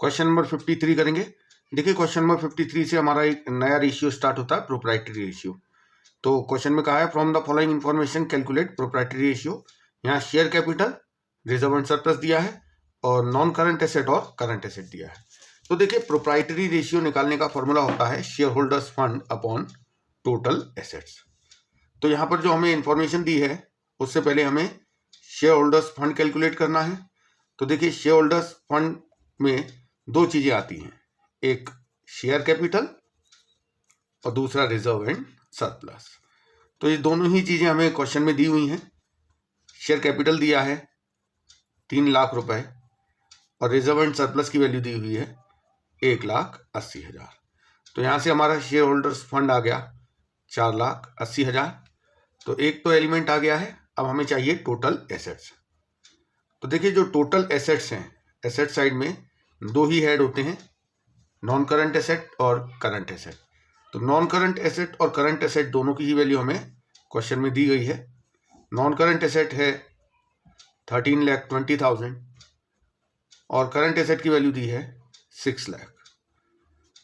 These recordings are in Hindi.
क्वेश्चन नंबर 53 करेंगे। देखिए क्वेश्चन नंबर 53 से हमारा एक नया रेशियो स्टार्ट होता है, प्रोप्राइटरी रेशियो। तो क्वेश्चन में कहा है from the following information calculate proprietary ratio. यहाँ share capital, reserve and surplus दिया है और नॉन करंट एसेट और करंट एसेट दिया है। तो देखिए प्रोप्राइटरी रेशियो निकालने का फॉर्मूला होता है share holders fund upon total assets. तो यहाँ पर जो हमें इंफॉर्मेशन दी है उससे पहले हमें शेयर होल्डर्स फंड कैलकुलेट करना है। तो देखिए शेयर होल्डर्स फंड में दो चीजें आती हैं, एक शेयर कैपिटल और दूसरा रिजर्व एंड सरप्लस। तो ये दोनों ही चीजें हमें क्वेश्चन में दी हुई हैं। शेयर कैपिटल दिया है 3 लाख रुपए और रिजर्व एंड सरप्लस की वैल्यू दी हुई है 1,80,000। तो यहां से हमारा शेयर होल्डर्स फंड आ गया 4,80,000। तो एक तो एलिमेंट आ गया है। अब हमें चाहिए टोटल एसेट्स। तो देखिए जो टोटल एसेट्स हैं, एसेट साइड में दो ही हेड होते हैं, नॉन करंट एसेट और करंट एसेट। तो नॉन करंट एसेट और करंट एसेट दोनों की ही वैल्यू हमें क्वेश्चन में दी गई है। नॉन करंट एसेट है 13,20,000 और करंट एसेट की वैल्यू दी है 6 लाख।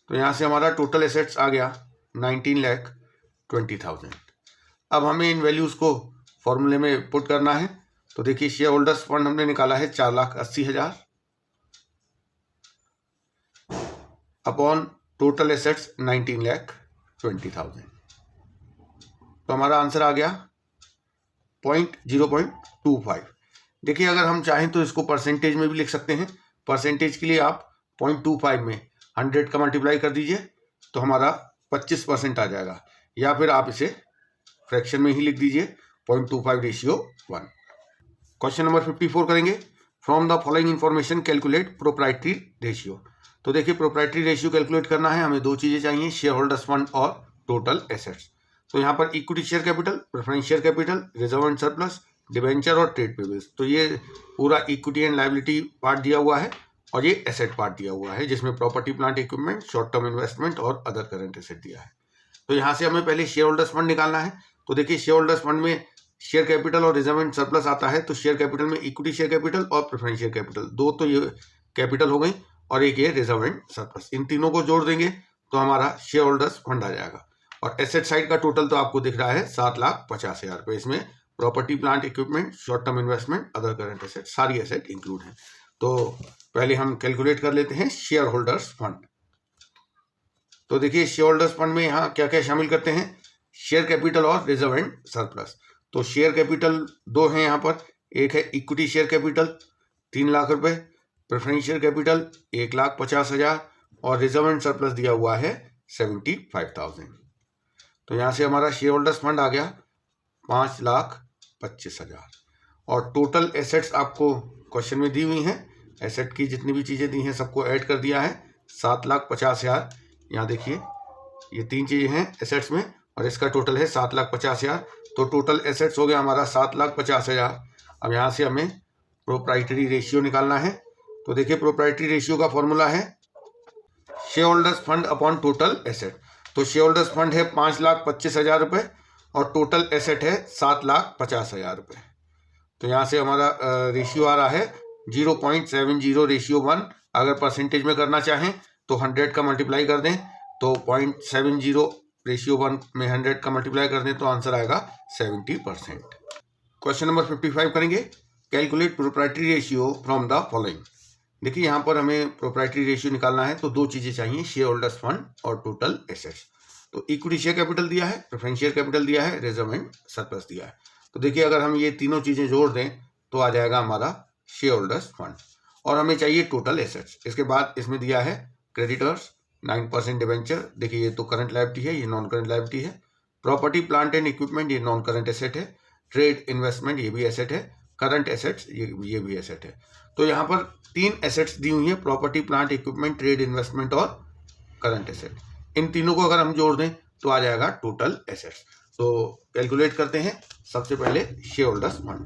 तो यहां से हमारा टोटल एसेट्स आ गया 19,20,000। अब हमें इन वैल्यूज को फॉर्मूले में पुट करना है। तो देखिए शेयर होल्डर्स फंड हमने निकाला है 4,80,000 अपॉन टोटल एसेट्स 19,20,000। तो हमारा आंसर आ गया 0.25। देखिए अगर हम चाहें तो इसको परसेंटेज में भी लिख सकते हैं। परसेंटेज के लिए आप 0.25 में 100 का मल्टीप्लाई कर दीजिए तो हमारा 25% आ जाएगा, या फिर आप इसे फ्रैक्शन में ही लिख दीजिए 0.25:1। क्वेश्चन नंबर 54 करेंगे। From the following information calculate proprietary ratio. तो देखिए प्रोप्राइटरी रेशियो कैलकुलेट करना है, हमें दो चीजें चाहिए, शेयर होल्डर्स फंड और टोटल एसेट्स। तो यहाँ पर equity share capital, preference share capital, reserve and surplus, debenture और ट्रेड पेबल्स। तो ये पूरा इक्विटी एंड लायबिलिटी पार्ट दिया हुआ है और ये एसेट पार्ट दिया हुआ है जिसमें property plant equipment, short term investment और अदर करंट एसेट दिया है। तो यहाँ से हमें पहले शेयर होल्डर्स फंड निकालना है। तो देखिए शेयर होल्डर्स फंड में शेयर कैपिटल और रिजर्व एंड सरप्लस आता है। तो शेयर कैपिटल में इक्विटी शेयर कैपिटल और प्रेफरेंस शेयर कैपिटल, दो तो ये कैपिटल हो गई और एक ये रिजर्व एंड सरप्लस। इन तीनों को जोड़ देंगे तो हमारा शेयर होल्डर्स फंड आ जाएगा। और एसेट साइड का टोटल तो आपको दिख रहा है 7,50,000 रुपए। इसमें property plant equipment, short term investment, other current asset, सारी एसेट इंक्लूड है। तो पहले हम कैलकुलेट कर लेते हैं शेयर होल्डर्स फंड। तो देखिए शेयर होल्डर्स फंड में यहाँ क्या क्या शामिल करते हैं, शेयर कैपिटल और रिजर्व एंड सरप्लस। तो शेयर कैपिटल दो हैं यहाँ पर, एक है इक्विटी शेयर कैपिटल 3 लाख रुपए, प्रेफरेंस शेयर कैपिटल 1,50,000 और रिजर्व एंड सरप्लस दिया हुआ है 75,000। तो यहाँ से हमारा शेयर होल्डर्स फंड आ गया 5,25,000। और टोटल एसेट्स आपको क्वेश्चन में दी हुई हैं, एसेट की जितनी भी चीजें दी हैं सबको ऐड कर दिया है 7,50,000। यहाँ देखिए ये तीन चीजें हैं एसेट्स में और इसका टोटल है 7,50,000। तो टोटल एसेट्स हो गया हमारा 7,50,000। अब यहाँ से हमें प्रोप्राइटरी रेशियो निकालना है। तो देखिए प्रोप्राइटरी रेशियो का फॉर्मूला है share holders fund upon total asset. तो शेयर होल्डर्स फंड है 5,25,000 रुपए और टोटल एसेट है 7,50,000 रुपए। तो यहाँ से हमारा रेशियो आ रहा है 0.70:1। अगर परसेंटेज में करना चाहें तो 100 का मल्टीप्लाई कर दें तो 0.70:1 में 100 का मल्टीप्लाई कर दें तो आंसर आएगा 70%। क्वेश्चन नंबर 55 करेंगे। Calculate proprietary ratio from the following. देखिए यहाँ पर हमें प्रोप्राइटरी रेशियो निकालना है तो दो चीजें चाहिए, शेयर होल्डर्स फंड और टोटल एसेट्स। तो इक्विटी शेयर कैपिटल दिया है, प्रेफरेंस शेयर कैपिटल दिया है, रिजर्व एंड सरप्लस दिया है। तो देखिए अगर हम ये तीनों चीजें जोड़ दें तो आ जाएगा हमारा शेयर होल्डर्स फंड। और हमें चाहिए टोटल एसेट्स। इसके बाद इसमें दिया है क्रेडिटर्स 9% डिबेंचर, देखिए ये तो करंट लायबिलिटी है, ये नॉन करंट लायबिलिटी है। प्रॉपर्टी प्लांट एंड इक्विपमेंट ये नॉन करंट एसेट है। ट्रेड इन्वेस्टमेंट ये भी एसेट है। करंट एसेट्स ये भी एसेट है। तो यहाँ पर 3 एसेट्स दी हुई हैं, property plant equipment, trade investment और करंट एसेट। इन तीनों को अगर हम जोड़ दें तो आ जाएगा टोटल एसेट्स। तो कैलकुलेट करते हैं सबसे पहले शेयर होल्डर्स फंड।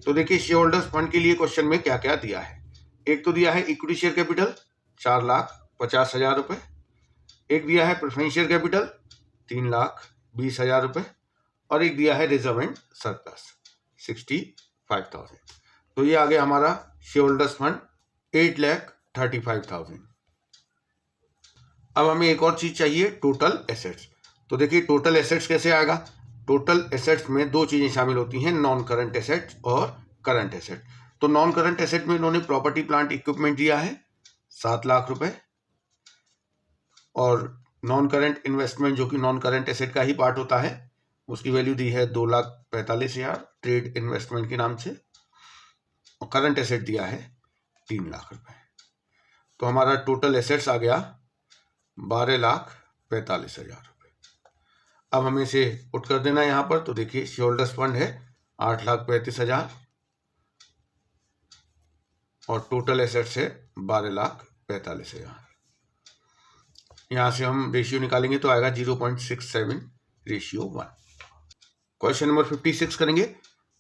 तो देखिए शेयर होल्डर्स फंड के लिए क्वेश्चन में क्या क्या दिया है। एक तो दिया है इक्विटी शेयर कैपिटल 4,50,000 रुपए, एक दिया है प्रेफरेंस शेयर कैपिटल 3,20,000 रुपए और एक दिया है रिजर्व एंड सरप्लस 65,000। तो ये आ गया हमारा शेयर होल्डर्स फंड 8,35,000। अब हमें एक और चीज चाहिए, टोटल एसेट्स। तो देखिए टोटल एसेट्स कैसे आएगा। टोटल एसेट्स में दो चीजें शामिल होती हैं, नॉन करंट एसेट्स और करंट एसेट। तो नॉन करंट एसेट में इन्होंने प्रॉपर्टी प्लांट इक्विपमेंट दिया है 7 लाख रुपए, और नॉन करंट इन्वेस्टमेंट जो कि नॉन करंट एसेट का ही पार्ट होता है, उसकी वैल्यू दी है 2,45,000 ट्रेड इन्वेस्टमेंट के नाम से, और करंट एसेट दिया है 3 लाख रुपए। तो हमारा टोटल एसेट्स आ गया 12,45,000 रुपए। अब हमें इसे पुट कर देना यहाँ पर। तो देखिए शेयर होल्डर्स फंड है 8,35,000 और टोटल एसेट्स है 12,45,000। यहाँ से हम रेशियो निकालेंगे तो आएगा 0.67 रेशियो 1। क्वेश्चन नंबर 56 करेंगे।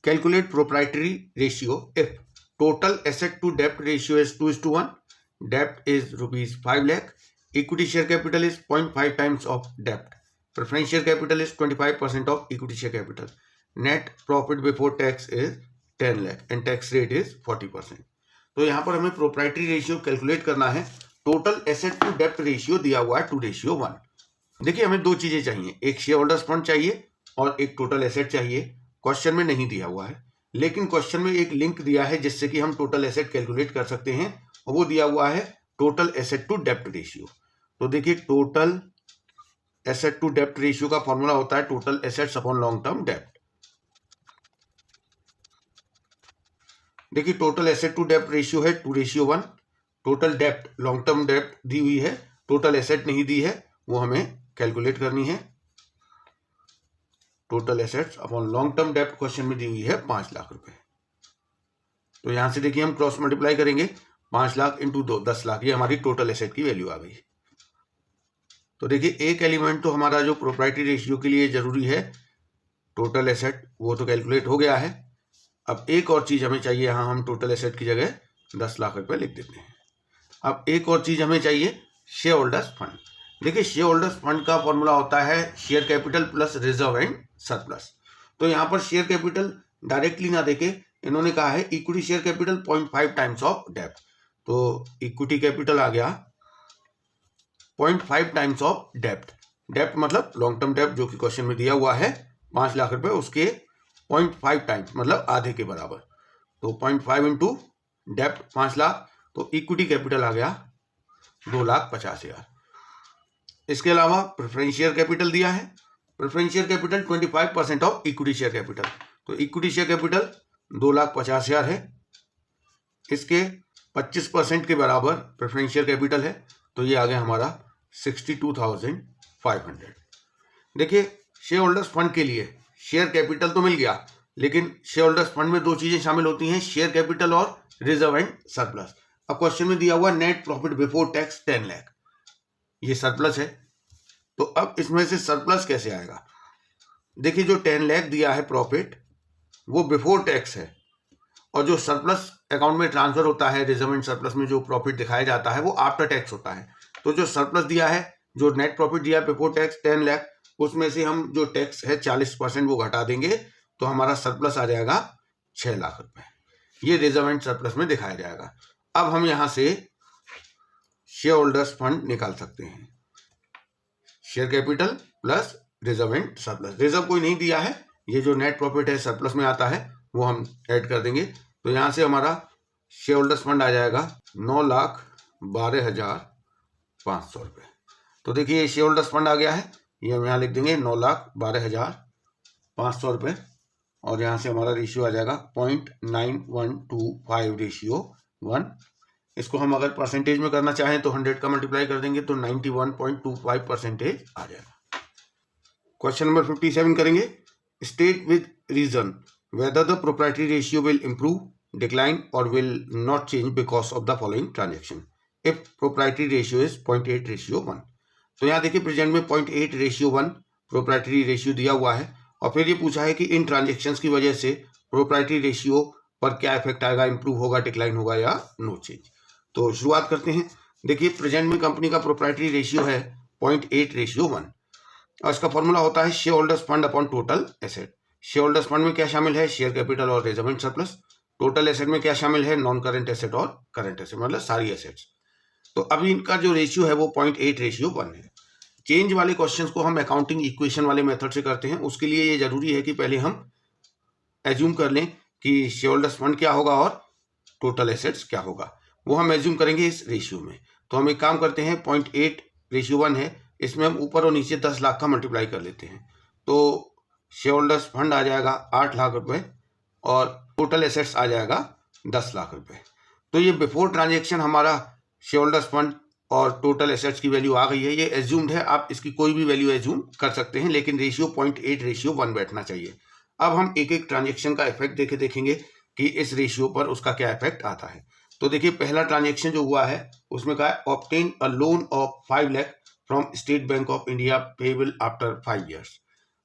Calculate proprietary ratio if total asset to डेप्ट रेशियो इज 2:1, डेप्ट is ₹5 lakh, equity share capital is 0.5 times of debt, preference share capital is 25% of equity share capital, net profit before tax is 10 lakh and tax rate is 40%। तो यहाँ पर हमें प्रोप्राइटरी रेशियो कैलकुलेट करना है। टोटल एसेट टू डेप्ट रेशियो दिया हुआ है 2:1। देखिए हमें दो चीजें चाहिए, एक शेयर होल्डर्स फंड चाहिए और एक टोटल एसेट चाहिए। क्वेश्चन में नहीं दिया हुआ है, लेकिन क्वेश्चन में एक लिंक दिया है जिससे कि हम टोटल एसेट कैलकुलेट कर सकते हैं, और वो दिया हुआ है टोटल एसेट टू डेप्ट रेशियो। तो देखिए टोटल एसेट टू डेप्ट रेशियो का फॉर्मूला होता है total assets upon long term डेप्ट। देखिए टोटल एसेट टू डेप्ट रेशियो है 2:1। टोटल डेप्ट लॉन्ग टर्म डेप्ट दी हुई है, टोटल एसेट नहीं दी है, वो हमें कैलकुलेट करनी है। Total assets upon long term डेप्ट क्वेश्चन में दी हुई है 5 लाख रुपए। तो यहां से देखिए हम क्रॉस मल्टीप्लाई करेंगे, 5 लाख इंटू 2 10 लाख, ये हमारी टोटल एसेट की वैल्यू आ गई। तो देखिए एक एलिमेंट तो हमारा जो प्रोप्राइटरी रेशियो के लिए जरूरी है टोटल एसेट, वो तो कैलकुलेट हो गया है। अब एक और चीज हमें चाहिए, यहाँ हम टोटल एसेट की जगह 10 लाख रुपए लिख देते हैं। अब एक और चीज हमें चाहिए, शेयर होल्डर्स फंड। देखिए शेयर होल्डर्स फंड का फॉर्मूला होता है share capital plus reserve and surplus. तो यहाँ पर शेयर कैपिटल डायरेक्टली ना देके इन्होंने कहा है equity share capital 0.5 times of डेप्ट। तो इक्विटी कैपिटल आ गया 0.5 टाइम्स ऑफ डेप्ट। डेप्ट मतलब लॉन्ग टर्म डेप्ट जो कि क्वेश्चन में दिया हुआ है 5 लाख रुपए, उसके 0.5 टाइम्स मतलब आधे के बराबर। तो 0.5 इंटू डेप्ट 5 लाख, तो इक्विटी कैपिटल आ गया 2,50,000। इसके अलावा प्रेफरेंस शेयर कैपिटल दिया है, preference share capital 25% of equity share capital. तो इक्विटी शेयर कैपिटल 2,50,000 है, इसके 25% के बराबर प्रेफरेंस शेयर कैपिटल है, तो ये आ गया हमारा 62,500। देखिए शेयर होल्डर्स फंड के लिए शेयर कैपिटल तो मिल गया, लेकिन शेयर होल्डर्स फंड में दो चीजें शामिल होती हैं, शेयर कैपिटल और रिजर्व एंड सरप्लस। अब क्वेश्चन में दिया हुआ net profit before tax 10 lakh, ये सरप्लस है। तो अब इसमें से सरप्लस कैसे आएगा। देखिए जो 10 लाख दिया है प्रॉफिट वो बिफोर टैक्स है, और जो सरप्लस अकाउंट में ट्रांसफर होता है रिजर्व एंड सरप्लस में जो प्रॉफिट दिखाया जाता है वो आफ्टर टैक्स होता है। तो जो सरप्लस दिया है, जो नेट प्रॉफिट दिया है बिफोर टैक्स 10 लाख, उसमें से हम जो टैक्स है 40% वो घटा देंगे, तो हमारा सरप्लस आ जाएगा 6 लाख रुपए। ये रिजर्व एंड सरप्लस में दिखाया जाएगा। अब हम यहां से शेयर होल्डर्स फंड निकाल सकते हैं, share capital plus reserve and surplus. Reserve कोई नहीं दिया है, ये जो नेट प्रॉफिट है सरप्लस में आता है वो हम ऐड कर देंगे। तो यहां से हमारा शेयर होल्डर्स फंड आ जाएगा 9,12,500 रुपए। तो देखिए शेयर होल्डर्स फंड आ गया है, ये हम यहाँ लिख देंगे 9,12,500 रुपए, और यहाँ से हमारा रेशियो आ जाएगा 0.9125 रेशियो 1। इसको हम अगर परसेंटेज में करना चाहें तो 100 का मल्टीप्लाई कर देंगे तो 91.25% आ जाएगा। क्वेश्चन नंबर 57 करेंगे। State with reason whether the proprietary ratio will improve, decline or will not change because of the following transaction if proprietary ratio is 0.8:1। तो यहाँ देखिए प्रेजेंट में 0.8:1 प्रोप्राइटरी रेशियो दिया हुआ है, और फिर ये पूछा है कि इन ट्रांजेक्शन्स की वजह से प्रोप्राइटरी रेशियो पर क्या इफेक्ट आएगा, इंप्रूव होगा, डिक्लाइन होगा या नो चेंज। तो शुरुआत करते हैं। देखिए प्रेजेंट में कंपनी का प्रोप्राइटरी रेशियो है 0.8:1, और इसका फॉर्मूला होता है share holders fund upon total asset. Share holders fund में क्या शामिल है, शेयर कैपिटल और reserve and surplus. Total asset में क्या शामिल है, नॉन करंट एसेट और करंट एसेट, मतलब सारी एसेट्स। तो अभी इनका जो रेशियो है वो 0.8:1 है। चेंज वाले क्वेश्चंस को हम अकाउंटिंग इक्वेशन वाले मेथड से करते हैं। उसके लिए ये जरूरी है कि पहले हम एज्यूम कर लें कि शेयर होल्डर्स फंड क्या होगा और टोटल एसेट्स क्या होगा, वो हम एज्यूम करेंगे इस रेशियो में। तो हम एक काम करते हैं, 0.8:1 है, इसमें हम ऊपर और नीचे 10 लाख का मल्टीप्लाई कर लेते हैं। तो शेयर होल्डर्स फंड आ जाएगा 8 लाख रुपए और टोटल एसेट्स आ जाएगा 10 लाख रुपए। तो ये बिफोर ट्रांजेक्शन हमारा शेयर होल्डर्स फंड और टोटल एसेट्स की वैल्यू आ गई है। ये एज्यूम्ड है, आप इसकी कोई भी वैल्यू एज्यूम कर सकते हैं, लेकिन रेशियो 0.8:1 बैठना चाहिए। अब हम एक एक ट्रांजेक्शन का इफेक्ट देखेंगे कि इस रेशियो पर उसका क्या इफेक्ट आता है। तो देखिए, पहला ट्रांजेक्शन जो हुआ है उसमें कहा है obtain a loan of 5 lakh from state bank of India payable after 5 years.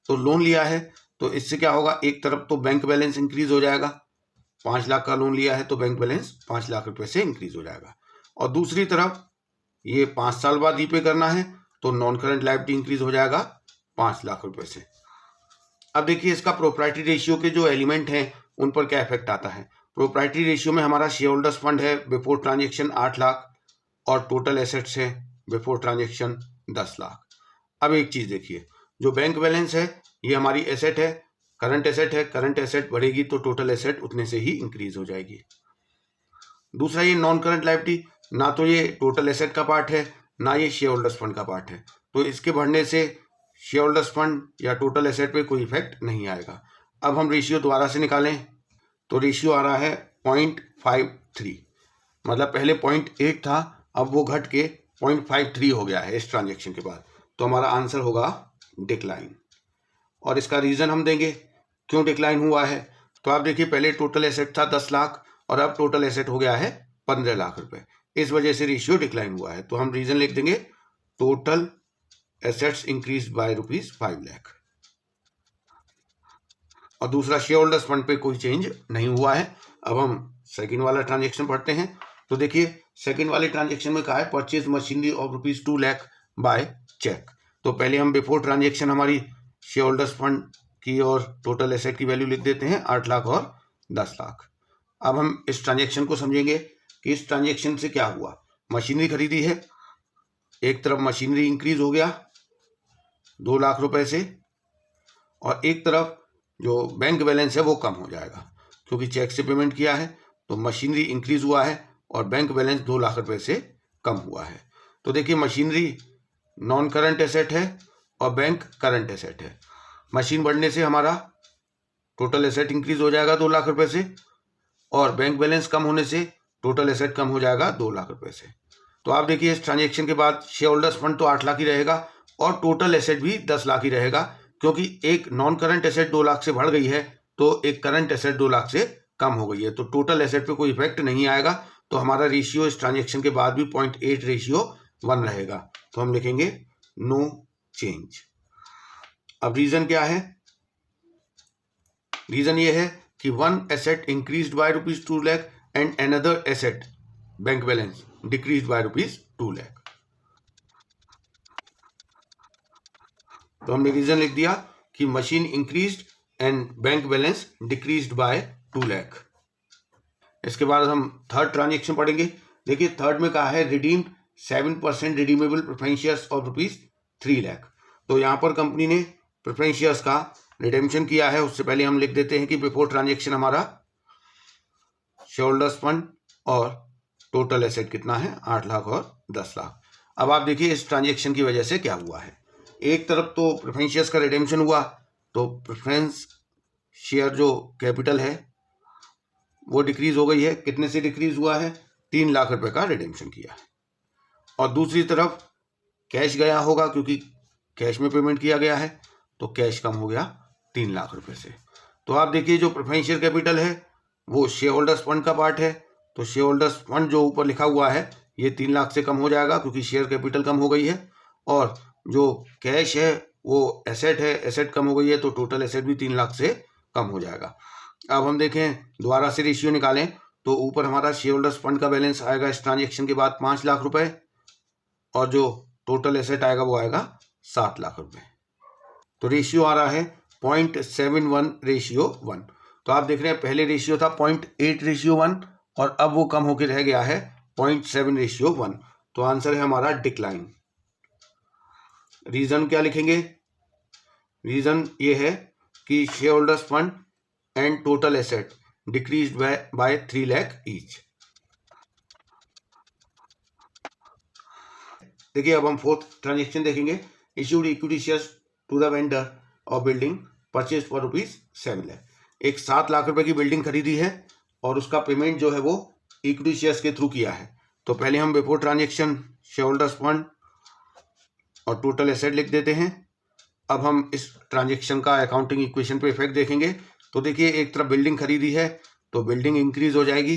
तो लोन लिया है, तो इससे क्या होगा, एक तरफ तो बैंक बैलेंस इंक्रीज हो जाएगा, 5 लाख का लोन लिया है तो बैंक बैलेंस 5 लाख रुपए से इंक्रीज हो जाएगा, और दूसरी तरफ ये 5 साल बाद रीपे करना है तो नॉन करंट लायबिलिटी इंक्रीज हो जाएगा 5 लाख रुपए से। अब देखिए, इसका प्रोप्राइटरी रेशियो के जो एलिमेंट हैं उन पर क्या इफेक्ट आता है। प्रोप्राइटरी रेशियो में हमारा शेयर होल्डर्स फंड है बिफोर ट्रांजेक्शन 8 लाख और टोटल एसेट्स है बिफोर ट्रांजेक्शन 10 लाख। अब एक चीज देखिए, जो बैंक बैलेंस है ये हमारी एसेट है, करंट एसेट है, करंट एसेट बढ़ेगी तो टोटल एसेट उतने से ही इंक्रीज हो जाएगी। दूसरा, ये नॉन करंट लायबिलिटी, ना तो ये टोटल एसेट का पार्ट है ना ये शेयर होल्डर्स फंड का पार्ट है, तो इसके बढ़ने से शेयर होल्डर्स फंड या टोटल एसेट पे कोई इफेक्ट नहीं आएगा। अब हम रेशियो दोबारा से निकालें तो रेशियो आ रहा है 0.53, मतलब पहले 0.8 था, अब वो घट के 0.53 हो गया है इस ट्रांजेक्शन के बाद। तो हमारा आंसर होगा डिक्लाइन, और इसका रीजन हम देंगे क्यों डिक्लाइन हुआ है। तो आप देखिए, पहले टोटल एसेट था 10 लाख और अब टोटल एसेट हो गया है 15 लाख रुपए, इस वजह से रेशियो डिक्लाइन हुआ है। तो हम रीजन लिख देंगे, total assets increase by ₹5 lakh. और दूसरा, शेयर होल्डर्स फंड पे कोई चेंज नहीं हुआ है। अब हम सेकंड वाला ट्रांजेक्शन पढ़ते हैं। तो देखिए, सेकंड वाले ट्रांजेक्शन में कहा है purchase machinery of ₹2 lakh by cheque. तो पहले हम बिफोर ट्रांजेक्शन हमारी शेयर होल्डर्स फंड की और टोटल एसेट की वैल्यू लिख देते हैं, 8 लाख और 10 लाख। अब हम इस ट्रांजेक्शन को समझेंगे कि इस ट्रांजेक्शन से क्या हुआ। मशीनरी खरीदी है, एक तरफ मशीनरी इंक्रीज हो गया 2 लाख रुपए से, और एक तरफ जो बैंक बैलेंस है वो कम हो जाएगा, क्योंकि चेक से पेमेंट किया है तो मशीनरी इंक्रीज हुआ है और बैंक बैलेंस 2 लाख रुपए से कम हुआ है। तो देखिए, मशीनरी नॉन करंट एसेट है और बैंक करंट एसेट है। मशीन बढ़ने से हमारा टोटल एसेट इंक्रीज हो जाएगा 2 लाख रुपए से, और बैंक बैलेंस कम होने से टोटल एसेट कम हो जाएगा 2 लाख रुपए से। तो आप देखिए, इस ट्रांजेक्शन के बाद शेयर होल्डर्स फंड तो 8 लाख ही रहेगा और टोटल एसेट भी 10 लाख ही रहेगा, क्योंकि एक नॉन करंट एसेट 2 लाख से बढ़ गई है तो एक करंट एसेट 2 लाख से कम हो गई है, तो टोटल एसेट पे कोई इफेक्ट नहीं आएगा। तो हमारा रेशियो इस ट्रांजेक्शन के बाद भी 0.8:1 रहेगा। तो हम लिखेंगे नो चेंज। अब रीजन क्या है, रीजन ये है कि one asset increased by ₹2 lakh and another asset bank balance decreased bye ₹2 lakh. तो हमने रीजन लिख दिया कि machine increased and bank balance decreased bye 2 lakh. इसके बाद हम थर्ड ट्रांजेक्शन पढ़ेंगे। देखिए, थर्ड में कहा है redeemed 7% redeemable preference shares of ₹3 lakh. तो यहाँ पर कंपनी ने प्रेफरेंस शेयर्स का रिडेम्पशन किया है। उससे पहले हम लिख देते हैं कि बिफोर ट्रांजेक्शन हमारा शेयर होल्डर्स फंड और टोटल एसेट कितना है, 8 लाख और 10 लाख। अब आप देखिए, इस ट्रांजेक्शन की वजह से क्या हुआ है। एक तरफ तो प्रेफरेंस शेयर्स का रिडेम्पशन हुआ, तो प्रेफरेंस शेयर जो कैपिटल है वो डिक्रीज हो गई है। कितने से डिक्रीज हुआ है, 3 लाख रुपए का रिडेम्पशन किया है। और दूसरी तरफ कैश गया होगा, क्योंकि कैश में पेमेंट किया गया है, तो कैश कम हो गया 3 लाख रुपए से। तो आप देखिए, जो प्रेफरेंस शेयर कैपिटल है वो शेयर होल्डर्स फंड का पार्ट है, तो शेयर होल्डर्स फंड जो ऊपर लिखा हुआ है ये 3 लाख से कम हो जाएगा, क्योंकि शेयर कैपिटल कम हो गई है। और जो कैश है वो एसेट है, एसेट कम हो गई है, तो टोटल एसेट भी 3 लाख से कम हो जाएगा। अब हम देखें, दोबारा से रेशियो निकालें तो ऊपर हमारा शेयर होल्डर्स फंड का बैलेंस आएगा इस ट्रांजेक्शन के बाद 5 लाख रुपए, और जो टोटल एसेट आएगा वो आएगा 7 लाख रुपए। तो रेशियो आ रहा है 0.71:1। तो आप देख रहे हैं पहले रेशियो था 0.8:1 और अब वो कम होकर रह गया है 0.7:1। तो आंसर है हमारा डिक्लाइन। रीजन क्या लिखेंगे? रीजन ये है कि share holders fund and total asset decrease by 3 lakh each. देखिए अब हम फोर्थ ट्रांजेक्शन देखेंगे। Issued equity shares to the vendor of building purchase for ₹7 lakh. एक 7 लाख रुपए की बिल्डिंग खरीदी है और उसका पेमेंट जो है वो इक्विटी शेयर्स के थ्रू किया है। तो पहले हम before transaction share holders fund और टोटल एसेट लिख देते हैं। अब हम इस ट्रांजेक्शन का अकाउंटिंग इक्वेशन पे इफेक्ट देखेंगे। तो देखिए एक तरफ बिल्डिंग खरीदी है तो बिल्डिंग इंक्रीज हो जाएगी।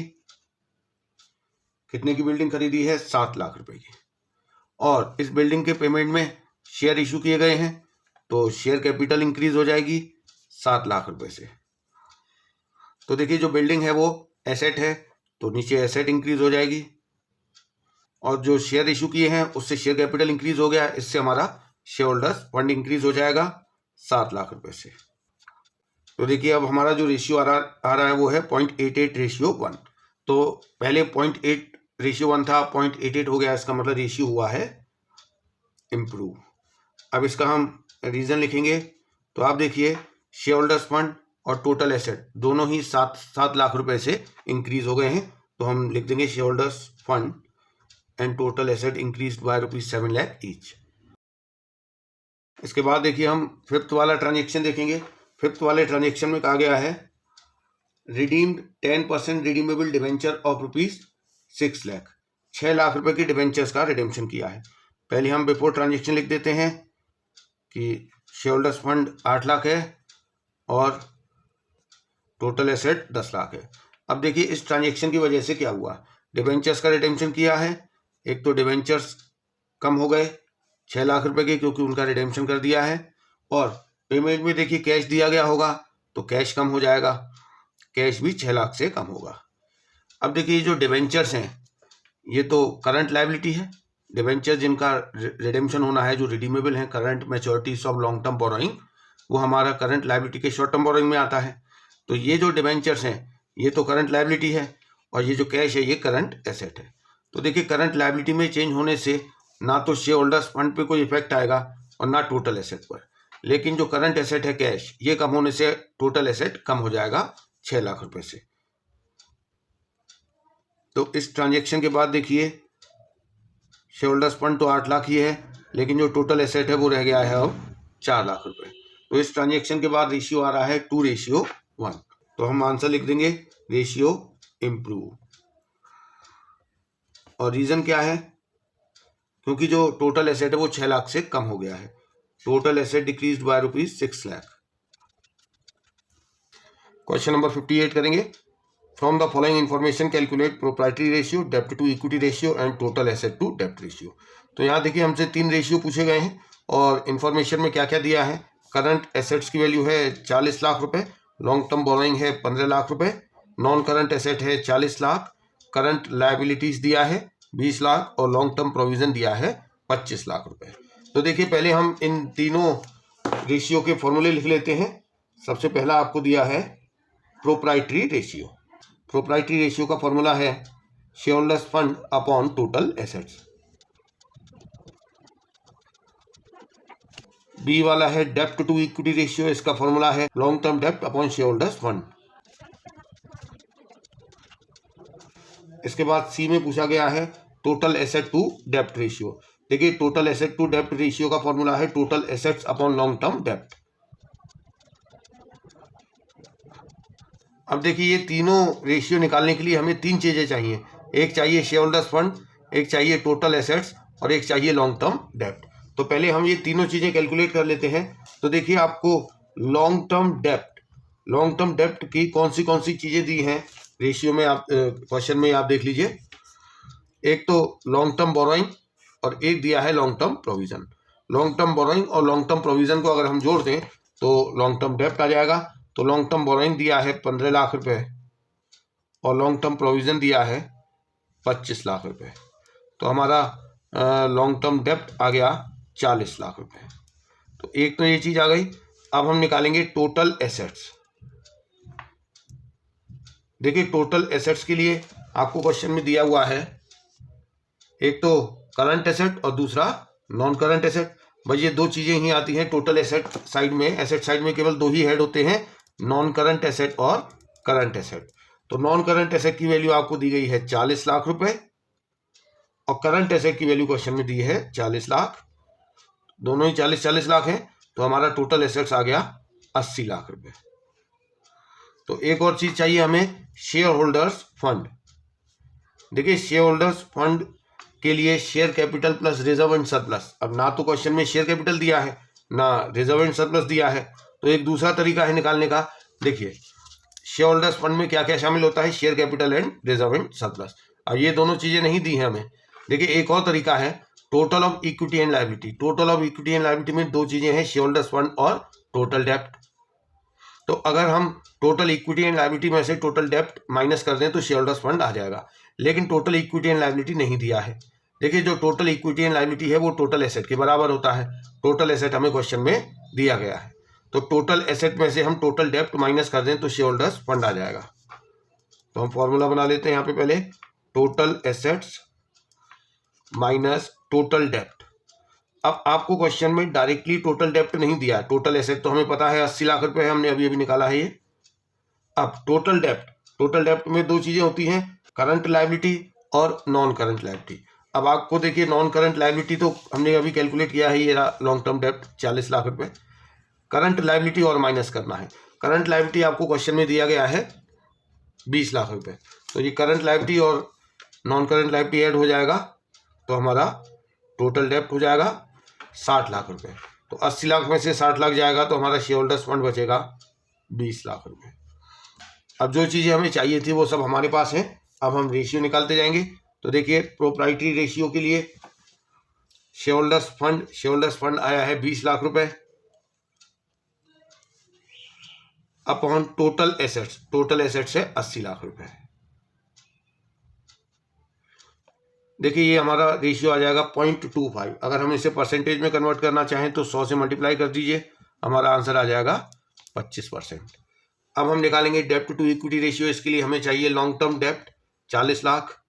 कितने की बिल्डिंग खरीदी है? 7 लाख रुपए की। और इस बिल्डिंग के पेमेंट में शेयर इशू किए गए हैं तो शेयर कैपिटल इंक्रीज हो जाएगी 7 लाख रुपए से। तो देखिए जो बिल्डिंग है वो एसेट है तो नीचे एसेट इंक्रीज हो जाएगी और जो शेयर इशू किए हैं उससे शेयर कैपिटल इंक्रीज हो गया, इससे हमारा शेयर होल्डर्स फंड इंक्रीज हो जाएगा 7 लाख रुपए से। तो देखिए अब हमारा जो रेशियो आ रहा है वो है 0.88:1। तो पहले 0.8:1 था, 0.88 हो गया, इसका मतलब रेशियो हुआ है इम्प्रूव। अब इसका हम रीजन लिखेंगे। तो आप देखिए शेयर होल्डर्स फंड और टोटल एसेट दोनों ही 7 लाख रुपए से इंक्रीज हो गए हैं। तो हम लिख देंगे share holders fund and total asset increase by ₹7 lakh each. इसके बाद देखिए हम फिफ्थ वाला ट्रांजेक्शन देखेंगे। फिफ्थ वाले ट्रांजेक्शन में कहा गया है redeemed 10% redeemable debenture of ₹6 lakh. 6 lakh रुपए की डिवेंचर्स का रिडेम्पशन किया है। पहले हम बिफोर ट्रांजेक्शन लिख देते हैं कि शेयर होल्डर्स फंड 8 लाख है और टोटल एसेट 10 लाख है। अब देखिए इस ट्रांजेक्शन की वजह से क्या हुआ, डिवेंचर्स का रिडेम्पशन किया है। एक तो डिवेंचर्स कम हो गए 6 लाख रुपए के क्योंकि उनका रिडेम्पशन कर दिया है, और पेमेंट में देखिए कैश दिया गया होगा तो कैश कम हो जाएगा, कैश भी 6 लाख से कम होगा। अब देखिए जो डिवेंचर्स हैं ये तो करंट लायबिलिटी है। डिवेंचर जिनका रिडेम्पशन होना है, जो रिडीमेबल है, current मैच्योरिटीज of long term borrowing, वो हमारा करंट लायबिलिटी के शॉर्ट टर्म बोरोइंग में आता है। तो ये जो डिवेंचर्स हैं ये तो करंट लायबिलिटी है और ये जो कैश है ये करंट एसेट है। तो देखिए करंट लायबिलिटी में चेंज होने से ना तो शेयर होल्डर्स फंड पे कोई इफेक्ट आएगा और ना टोटल एसेट पर, लेकिन जो करंट एसेट है कैश, ये कम होने से टोटल एसेट कम हो जाएगा 6 लाख रुपए से। तो इस ट्रांजेक्शन के बाद देखिए शेयर होल्डर्स फंड तो 8 लाख ही है, लेकिन जो टोटल एसेट है वो रह गया है अब 4 लाख रुपए। तो इस ट्रांजेक्शन के बाद रेशियो आ रहा है 2:1। तो हम आंसर लिख देंगे रेशियो इम्प्रूव। और रीजन क्या है? क्योंकि जो टोटल एसेट है वो 6 लाख से कम हो गया है। Total asset decrease bye ₹6 lakh. Question number 58 करेंगे। From the following information calculate proprietary ratio, डेब्ट to equity ratio and total asset to डेब्ट रेशियो। तो यहाँ देखिए हमसे 3 रेशियो पूछे गए हैं और इन्फॉर्मेशन में क्या क्या दिया है। करंट एसेट्स की वैल्यू है 40 लाख रुपए, लॉन्ग टर्म बोरोइंग है 15 लाख रुपए, नॉन करंट एसेट है 40 लाख, करंट लायबिलिटीज दिया है 20 लाख और लॉन्ग टर्म प्रोविजन दिया है 25 लाख रुपए। तो देखिए पहले हम इन तीनों रेशियो के फॉर्मूले लिख लेते हैं। सबसे पहला आपको दिया है प्रोप्राइटरी रेशियो। प्रोप्राइटरी रेशियो का फॉर्मूला है share holders fund upon total assets. B वाला है डेब्ट टू इक्विटी रेशियो, इसका फॉर्मूला है लॉन्ग टर्म डेब्ट अपॉन शेयर होल्डर्स फंड। इसके बाद सी में पूछा गया है टोटल एसेट टू डेब्ट रेशियो। देखिए टोटल एसेट टू डेब्ट रेशियो का फॉर्मूला है total assets upon long term डेब्ट। अब देखिए ये तीनों रेशियो निकालने के लिए हमें 3 चीजें चाहिए। एक चाहिए शेयर होल्डर्स फंड, एक चाहिए टोटल एसेट्स और एक चाहिए लॉन्ग टर्म डेब्ट। तो पहले हम ये तीनों चीजें कैलकुलेट कर लेते हैं। तो देखिए आपको लॉन्ग टर्म डेब्ट की कौन सी चीजें दी हैं रेशियो में, आप क्वेश्चन में आप देख लीजिए। एक तो लॉन्ग टर्म बोरोइंग और एक दिया है long term provision. Long term borrowing और लॉन्ग टर्म प्रोविजन को अगर हम जोड़ दें तो लॉन्ग टर्म डेब्ट आ जाएगा। तो लॉन्ग टर्म बोरोइंग दिया है 15 लाख रुपए और लॉन्ग टर्म प्रोविजन दिया है 25 लाख रुपए। तो हमारा लॉन्ग टर्म डेब्ट आ गया 40 लाख रुपए। तो एक तो ये चीज आ गई। अब हम निकालेंगे टोटल एसेट्स। देखिए टोटल एसेट्स के लिए आपको क्वेश्चन में दिया हुआ है, एक तो करंट एसेट और दूसरा नॉन करंट एसेट। भाई ये दो चीजें ही आती हैं टोटल एसेट साइड में। एसेट साइड में केवल दो ही हेड होते हैं, नॉन करंट एसेट और करंट एसेट। तो नॉन करंट एसेट की वैल्यू आपको दी गई है 40 लाख रुपए और करंट एसेट की वैल्यू क्वेश्चन में दी है 40 लाख। दोनों ही 40-40 लाख हैं, तो हमारा टोटल एसेट्स आ गया 80 लाख रुपए। तो एक और चीज चाहिए हमें, शेयर होल्डर्स फंड। देखिए शेयर होल्डर्स फंड के लिए share capital plus reserve and surplus. अब ना तो क्वेश्चन में शेयर कैपिटल दिया है ना रिजर्व एंड सरप्लस दिया है, तो एक दूसरा तरीका है निकालने का। देखिए शेयर होल्डर्स फंड में क्या क्या शामिल होता है, share capital and reserve and surplus. अब ये दोनों चीजें नहीं दी हैं हमें। देखिए एक और तरीका है, total of equity and liability. Total of equity and liability में दो चीजें हैं, शेयर होल्डर्स फंड और टोटल डेप्ट। तो अगर हम टोटल इक्विटी एंड लायबिलिटी में से टोटल डेप्ट माइनस कर दें तो शेयर होल्डर्स फंड आ जाएगा, लेकिन टोटल इक्विटी एंड लायबिलिटी नहीं दिया है। देखिए जो टोटल इक्विटी एंड लायबिलिटी है वो टोटल एसेट के बराबर होता है। टोटल एसेट हमें क्वेश्चन में दिया गया है, तो टोटल एसेट में से हम टोटल डेप्ट माइनस कर दें तो शेयर होल्डर्स फंड आ जाएगा। तो हम फॉर्मूला बना लेते हैं यहाँ पे पहले, टोटल एसेट्स माइनस टोटल डेप्ट। अब आपको क्वेश्चन में डायरेक्टली टोटल डेप्ट नहीं दिया है, टोटल एसेट तो हमें पता है 80 लाख रुपए है, हमने अभी अभी निकाला है ये। अब टोटल डेप्ट में दो चीजें होती हैं, करंट लायबिलिटी और नॉन करंट लायबिलिटी। अब आपको देखिए नॉन करंट लायबिलिटी तो हमने अभी कैलकुलेट किया है, ये लॉन्ग टर्म डेप्ट 40 लाख रुपए। करंट लायबिलिटी और माइनस करना है। करंट लायबिलिटी आपको क्वेश्चन में दिया गया है 20 लाख रुपए, तो ये करंट लायबिलिटी और नॉन करंट लायबिलिटी ऐड हो जाएगा तो हमारा टोटल डेप्ट हो जाएगा 60 लाख रुपए। तो 80 लाख में से 60 लाख जाएगा तो हमारा शेयर होल्डर्स फंड बचेगा 20 लाख रुपए। अब जो चीज़ें हमें चाहिए थी वो सब हमारे पास हैं। अब हम रेशियो निकालते जाएंगे। तो देखिए प्रोप्राइटरी रेशियो के लिए शेयर होल्डर्स फंड आया है 20 लाख रुपए अपॉन टोटल एसेट्स है 80 लाख रुपए। देखिए ये हमारा रेशियो आ जाएगा 0.25। अगर हम इसे परसेंटेज में कन्वर्ट करना चाहें तो 100 से मल्टीप्लाई कर दीजिए, हमारा आंसर आ जाएगा 25%। अब हम निकालेंगे डेप्ट टू इक्विटी रेशियो। इसके लिए हमें चाहिए लॉन्ग टर्म डेप्ट 40 lakh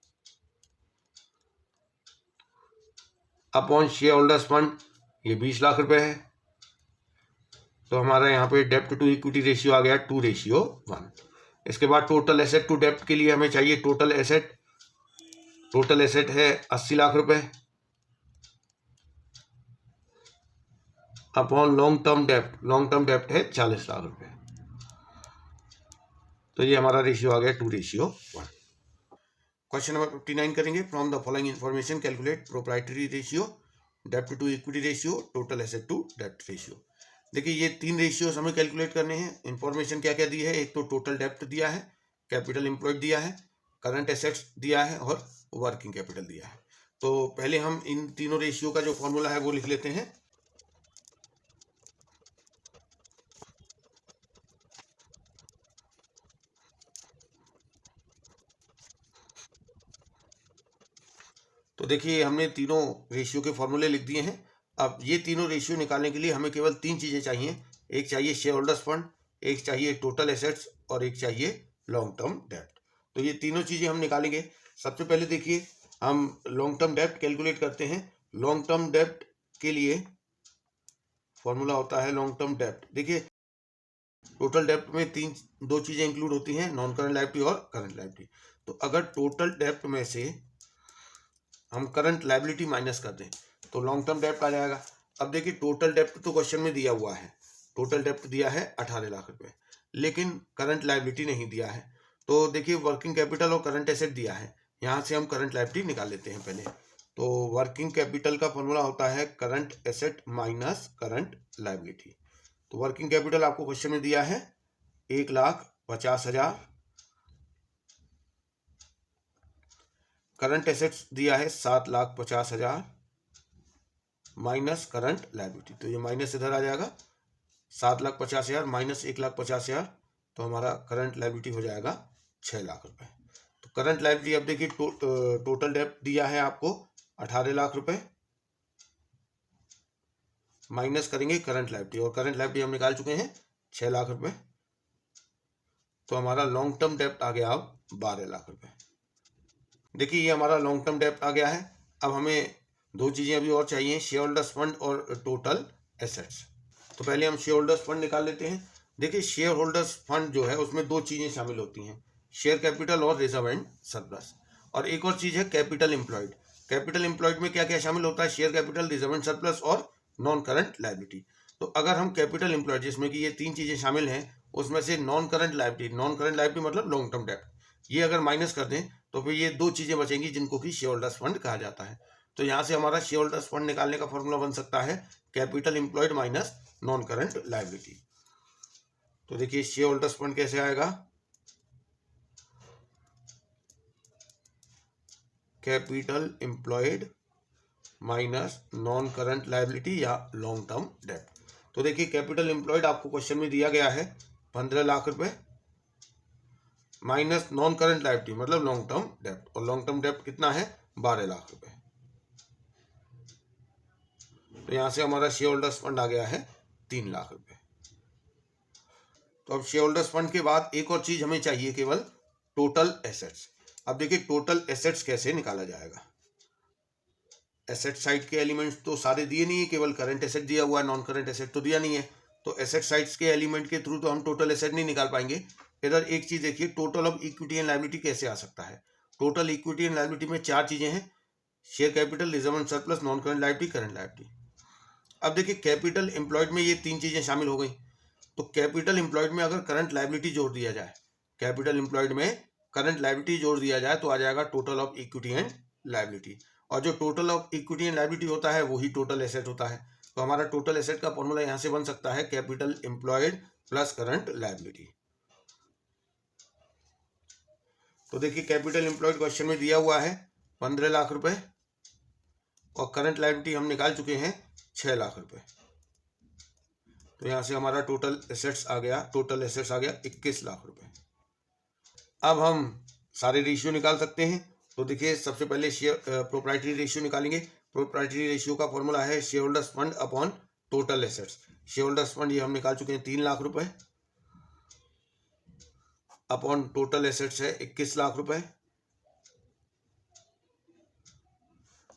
upon share holders fund, ये 20 लाख रुपए है। तो हमारा यहाँ पे डेप्ट टू इक्विटी रेशियो आ गया 2:1। इसके बाद टोटल एसेट टू डेप्ट के लिए हमें चाहिए टोटल एसेट है 80 लाख रुपए अपॉन लॉन्ग टर्म डेप्ट है 40 लाख रुपए। तो ये हमारा रेशियो आ गया 2:1। क्वेश्चन नंबर 59 करेंगे। From the following information calculate proprietary ratio, dept to equity ratio, total asset to डेप्ट रेशियो। देखिए ये तीन रेशियोज हमें कैलकुलेट करने हैं। इन्फॉर्मेशन क्या क्या दी है, एक तो टोटल डेप्ट दिया है, कैपिटल एम्प्लॉयड दिया है, करंट एसेट्स दिया है और वर्किंग कैपिटल दिया है। तो पहले हम इन तीनों रेशियो का जो फॉर्मूला है वो लिख लेते हैं। तो देखिए हमने तीनों रेशियो के फॉर्मूले लिख दिए हैं। अब ये तीनों रेशियो निकालने के लिए हमें केवल तीन चीज़ें चाहिए। एक चाहिए शेयर होल्डर्स फंड, एक चाहिए टोटल एसेट्स और एक चाहिए लॉन्ग टर्म डेप्ट। तो ये तीनों चीज़ें हम निकालेंगे। सबसे पहले देखिए हम लॉन्ग टर्म डेप्ट कैलकुलेट करते हैं। लॉन्ग टर्म डेप्ट के लिए फॉर्मूला होता है लॉन्ग टर्म डेप्ट। देखिए टोटल डेप्ट में दो चीज़ें इंक्लूड होती हैं, नॉन करंट लायबिलिटी और करंट लायबिलिटी। तो अगर टोटल डेप्ट में से हम करंट लायबिलिटी माइनस कर दें तो लॉन्ग टर्म डेप्ट आ जाएगा। अब देखिए टोटल डेप्ट तो क्वेश्चन में दिया हुआ है, टोटल डेप्ट दिया है 18 लाख रुपए, लेकिन करंट लायबिलिटी नहीं दिया है। तो देखिए वर्किंग कैपिटल और करंट एसेट दिया है, यहाँ से हम करंट लायबिलिटी निकाल लेते हैं पहले। तो वर्किंग कैपिटल का फॉर्मूला होता है current asset minus current liability. तो वर्किंग कैपिटल आपको क्वेश्चन में दिया है 1,50,000, करंट एसेट्स दिया है 7,50,000 माइनस करंट लायबिलिटी। तो ये माइनस इधर आ जाएगा, 7,50,000 माइनस 1,50,000, तो हमारा करंट लायबिलिटी हो जाएगा 6 लाख रुपए। तो करंट लायबिलिटी अब देखिए टोटल डेप्ट दिया है आपको 18 लाख रुपए, माइनस करेंगे करंट लायबिलिटी, और करंट लायबिलिटी हम निकाल चुके हैं 6 लाख रुपए। तो हमारा लॉन्ग टर्म डेप्ट आ गया अब 12 लाख रुपए। देखिए ये हमारा लॉन्ग टर्म डेप्ट आ गया है। अब हमें दो चीज़ें अभी और चाहिए, शेयर होल्डर्स फंड और टोटल एसेट्स। तो पहले हम शेयर होल्डर्स फंड निकाल लेते हैं। देखिए शेयर होल्डर्स फंड जो है उसमें दो चीज़ें शामिल होती हैं, शेयर कैपिटल और रिजर्व एंड सरप्लस। और एक और चीज़ है कैपिटल एम्प्लॉयड। कैपिटल एम्प्लॉयड में क्या क्या शामिल होता है, share capital, reserve and surplus और नॉन करंट लायबिलिटी। तो अगर हम कैपिटल एम्प्लॉयड जिसमें कि ये तीन चीज़ें शामिल हैं, उसमें से नॉन करंट लायबिलिटी मतलब लॉन्ग टर्म डेप्ट, ये अगर माइनस कर दें तो फिर ये दो चीज़ें बचेंगी जिनको कि शेयर होल्डर्स फंड कहा जाता है। तो यहाँ से हमारा शेयर होल्डर्स फंड निकालने का फॉर्मूला बन सकता है capital employed minus non current liability. तो देखिए शेयर होल्डर्स फंड कैसे आएगा, capital employed minus non current liability या लॉन्ग टर्म डेप्ट। तो देखिए कैपिटल एम्प्लॉयड आपको क्वेश्चन में दिया गया है 15 लाख रुपए माइनस नॉन करंट लायबिलिटी मतलब लॉन्ग टर्म डेप्ट, और लॉन्ग टर्म डेप्ट कितना है 12 लाख रुपए। तो यहां से हमारा शेयर होल्डर्स फंड आ गया है 3 लाख रुपए। तो अब शेयर होल्डर्स फंड के बाद एक और चीज हमें चाहिए, केवल टोटल एसेट्स। अब देखिए टोटल एसेट्स कैसे निकाला जाएगा। एसेट साइड के एलिमेंट्स तो सारे दिए नहीं है, केवल करंट एसेट दिया हुआ है, नॉन करंट एसेट तो दिया नहीं है। तो एसेट साइड्स के एलिमेंट के थ्रू तो हम टोटल एसेट नहीं निकाल पाएंगे। इधर एक चीज देखिए, total of equity and liability कैसे आ सकता है। टोटल इक्विटी एंड लायबिलिटी में चार चीजें हैं, share capital, reserve and surplus, non current liability, current liability. अब देखिए कैपिटल एम्प्लॉयड में ये तीन चीजें शामिल हो गई। तो कैपिटल एम्प्लॉयड में अगर करंट लायबिलिटी जोड़ दिया जाए, कैपिटल एम्प्लॉयड में करंट लायबिलिटी जोड़ दिया जाए तो आ जाएगा total of equity and liability. और जो total of equity and liability होता है वही टोटल एसेट होता है। तो हमारा टोटल एसेट का फॉर्मूला यहां से बन सकता है capital employed plus current liability. तो देखिए कैपिटल एम्प्लॉयड क्वेश्चन में दिया हुआ है 15 लाख रुपए और करंट लायबिलिटी हम निकाल चुके हैं 6 लाख रुपए। तो यहां से हमारा टोटल एसेट्स आ गया 21 लाख रुपए। अब हम सारे रेशियो निकाल सकते हैं। तो देखिए सबसे पहले शेयर प्रोप्राइटरी रेशियो निकालेंगे। प्रोप्राइटरी रेशियो का फॉर्मूला है share holders fund upon total assets. Share holders fund ये हम निकाल चुके हैं 3 लाख रुपए अपॉन टोटल एसेट्स है 21 लाख रुपए।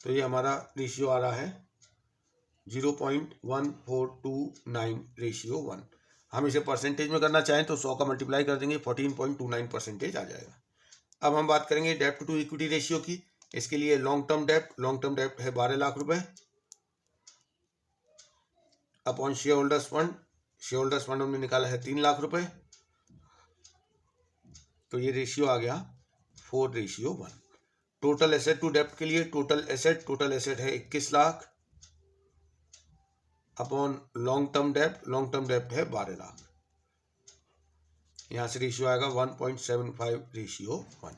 तो ये हमारा रेशियो आ रहा है 0.1429 रेशियो 1। हम इसे परसेंटेज में करना चाहें तो 100 का मल्टीप्लाई कर देंगे, 14.29% आ जाएगा। अब हम बात करेंगे डेप्ट टू इक्विटी रेशियो की। इसके लिए लॉन्ग टर्म डेप्ट है 12 लाख रुपए अपॉन शेयर होल्डर्स फंड हमने निकाला है 3 लाख रुपए। तो ये रेशियो आ गया 4:1। टोटल एसेट टू डेप्ट के लिए टोटल एसेट है 21 लाख अपॉन लॉन्ग टर्म डेप्ट है 12 लाख। यहां से रेशियो आएगा 1.75:1।